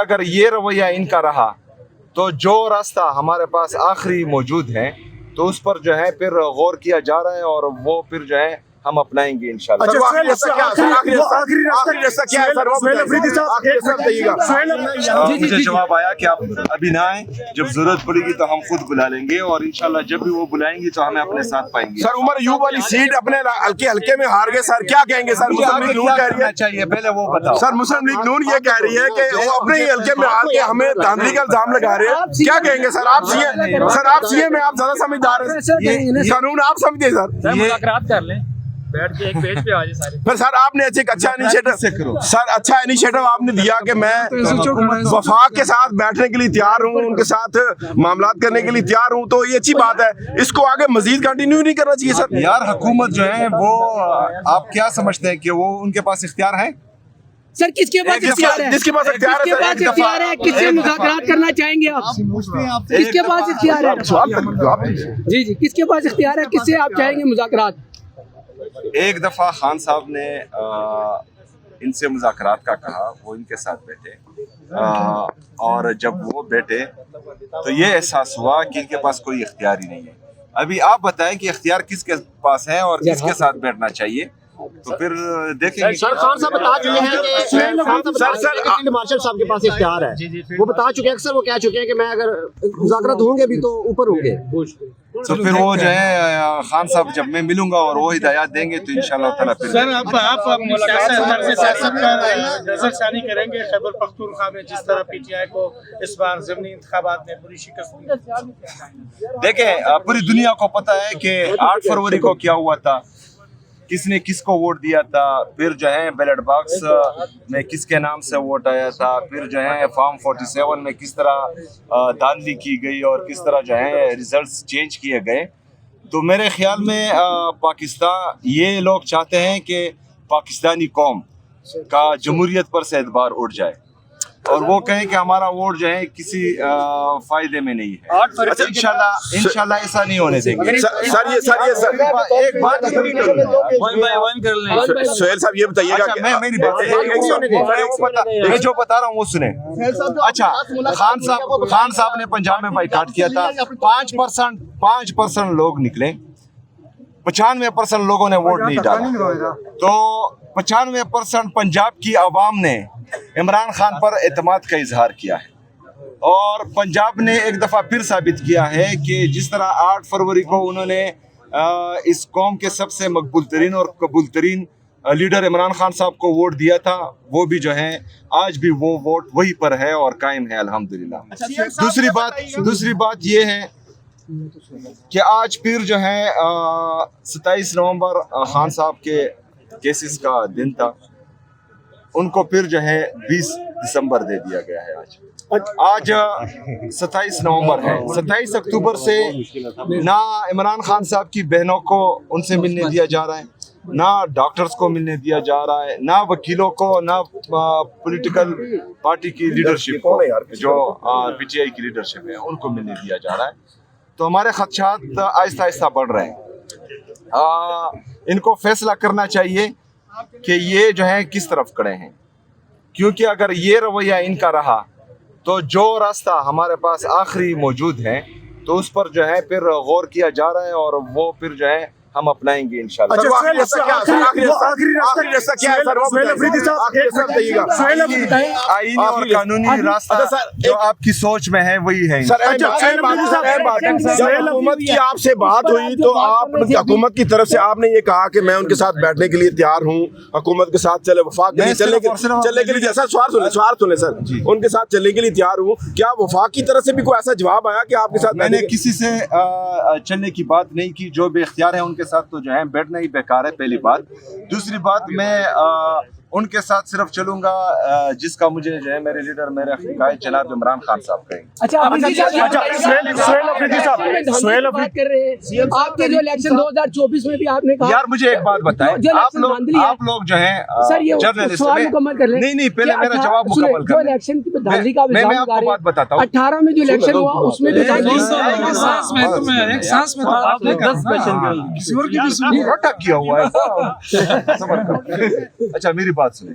اگر یہ رویہ ان کا رہا تو جو راستہ ہمارے پاس آخری موجود ہے تو اس پر جو ہے پھر غور کیا جا رہا ہے اور وہ پھر جو ہے ہم اپنائیں گے انشاءاللہ. مجھے جواب آیا کہ آپ ابھی نہ آئیں, جب ضرورت پڑے گی تو ہم خود بلا لیں گے اور انشاءاللہ جب بھی وہ بلائیں گی تو ہمیں اپنے ساتھ پائیں گے. سر عمر ایوب والی سیٹ اپنے حلقے میں ہار گئے سر, کیا کہیں گے سر؟ مسلم لیگ نون کہہ رہی ہے چاہیے پہلے وہ بتاؤ. سر مسلم لیگ نون یہ کہہ رہی ہے کہ وہ اپنے ہی حلقے میں ہار کے ہمیں دھاندلی کا الزام لگا رہے ہیں, کیا کہیں گے سر؟ آپ سی ایم میں آپ زیادہ سمجھدار ہیں, قانون آپ سمجھتے ہیں سر. مذاکرات کر لیں, بیٹھ کے ایک پیج پہ آ جائے سارے. سر آپ نے ایک اچھا انیشیٹو سر اچھا انیشیٹو آپ نے دیا کہ میں وفاق کے ساتھ بیٹھنے کے لیے تیار ہوں, ان کے ساتھ معاملات کرنے کے لیے تیار ہوں, تو یہ اچھی بات ہے. اس کو آگے مزید کنٹینیو نہیں کرنا چاہیے سر؟ یار حکومت جو ہے وہ آپ کیا سمجھتے ہیں کہ وہ ان کے پاس اختیار ہے؟ سر کس کے پاس اختیار ہے؟ جس کے پاس اختیار ہے کس سے مذاکرات کرنا چاہیں گے آپ؟ کس کے پاس اختیار ہے؟ جی کس کے پاس اختیار ہے, کس سے آپ چاہیں گے مذاکرات؟ ایک دفعہ خان صاحب نے ان سے مذاکرات کا کہا, وہ ان کے ساتھ بیٹھے اور جب وہ بیٹھے تو یہ احساس ہوا کہ ان کے پاس کوئی اختیار ہی نہیں ہے. ابھی آپ بتائیں کہ اختیار کس کے پاس ہے اور کس کے ساتھ بیٹھنا چاہیے, تو پھر دیکھیں گے. سر خان صاحب بتا چکے ہیں کہ فیلڈ مارشل صاحب کے پاس اختیار ہے, وہ بتا چکے ہیں, اکثر وہ کہہ چکے ہیں کہ میں اگر مذاکرات ہوں گے بھی تو اوپر ہوں گے. تو پھر وہ جو ہے خان صاحب جب میں ملوں گا اور وہ ہدایات دیں گے تو انشاءاللہ تعالیٰ پھر سر آپ سیاست کا نظر ثانی کریں گے. خیبر پختونخوا میں جس طرح پی ٹی آئی کو اس بار ضمنی انتخابات میں بری شکست ملی. دیکھیں پوری دنیا کو پتہ ہے کہ 8 فروری کو کیا ہوا تھا, کس نے کس کو ووٹ دیا تھا, پھر جو ہے بیلٹ باکس میں کس کے نام سے ووٹ آیا تھا, پھر جو ہے فارم 47 میں کس طرح دھاندلی کی گئی اور کس طرح جو ہے ریزلٹس چینج کیے گئے. تو میرے خیال میں پاکستان یہ لوگ چاہتے ہیں کہ پاکستانی قوم کا جمہوریت پر سے اعتبار اٹھ جائے اور وہ کہیں کہ ہمارا ووٹ جو ہے کسی فائدے میں نہیں ہے. انشاءاللہ ایسا نہیں ہونے دیں گے. ایک بات سہیل صاحب یہ بتائیے گا کہ میں جو بتا رہا ہوں وہ سنیں. اچھا, خان صاحب نے پنجاب میں بائیکاٹ کیا تھا, 5% لوگ نکلے, 95% لوگوں نے ووٹ نہیں ڈالا, تو 95% پنجاب کی عوام نے عمران خان پر اعتماد کا اظہار کیا ہے. اور پنجاب نے ایک دفعہ پھر ثابت کیا ہے کہ جس طرح 8 فروری کو انہوں نے اس قوم کے سب سے مقبول ترین اور قبول ترین لیڈر عمران خان صاحب کو ووٹ دیا تھا, وہ بھی جو ہے آج بھی وہ ووٹ وہی پر ہے اور قائم ہے الحمدللہ. دوسری بات یہ ہے کہ آج پھر جو ہے 27 نومبر خان صاحب کے کیسز کا دن تھا, ان کو پھر جو ہے 20 دسمبر دے دیا گیا ہے. آج 27 نومبر ہے. 27 اکتوبر سے نہ عمران خان صاحب کی بہنوں کو ان سے ملنے دیا جا رہا ہے, نہ ڈاکٹرز کو ملنے دیا جا رہا ہے, نہ وکیلوں کو, نہ پولیٹیکل پارٹی کی لیڈرشپ کو, جو پی ٹی آئی کی لیڈرشپ ہے ان کو ملنے دیا جا رہا ہے. تو ہمارے خدشات آہستہ آہستہ بڑھ رہے ہیں. ان کو فیصلہ کرنا چاہیے کہ یہ جو ہے کس طرف کھڑے ہیں, کیونکہ اگر یہ رویہ ان کا رہا تو جو راستہ ہمارے پاس آخری موجود ہے تو اس پر جو ہے پھر غور کیا جا رہا ہے اور وہ پھر جو ہے ہم اپنائیں گے انشاءاللہ. آئینی اور قانونی راستہ جو آپ کی سوچ میں ہے وہی ہے. حکومت کی آپ سے بات ہوئی تو آپ حکومت کی طرف سے آپ نے یہ کہا کہ میں ان کے ساتھ بیٹھنے کے لیے تیار ہوں, حکومت کے ساتھ چلے وفاق کے لیے چلنے کے لیے. سوال سنیں سر, ان کے ساتھ چلنے کے لیے تیار ہوں. کیا وفاق کی طرف سے بھی کوئی ایسا جواب آیا کہ آپ کے ساتھ؟ میں نے کسی سے چلنے کی بات نہیں کی, جو بے اختیار ہے ان کے ساتھ تو جو ہے بیٹھنا ہی بیکار ہے, پہلی بات. دوسری بات, میں ان کے ساتھ صرف چلوں گا جس کا مجھے جو ہے میرے لیڈر میرے قائد جناب عمران خان صاحب کہیں. بات کر رہے ہیں آپ کے جو الیکشن 2024 میں بھی آپ نے کہا. یار مجھے ایک بات بتائیں, آپ لوگ جو ہیں نہیں پہلے میرا جواب مکمل کریں. الیکشن کی دھاندلی کا میں آپ کو بات بتاتا ہوں. 18 میں جو الیکشن ہوا اس میں کیا ہوا ہے. اچھا میری بات سنیں,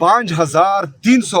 5,300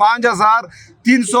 5,300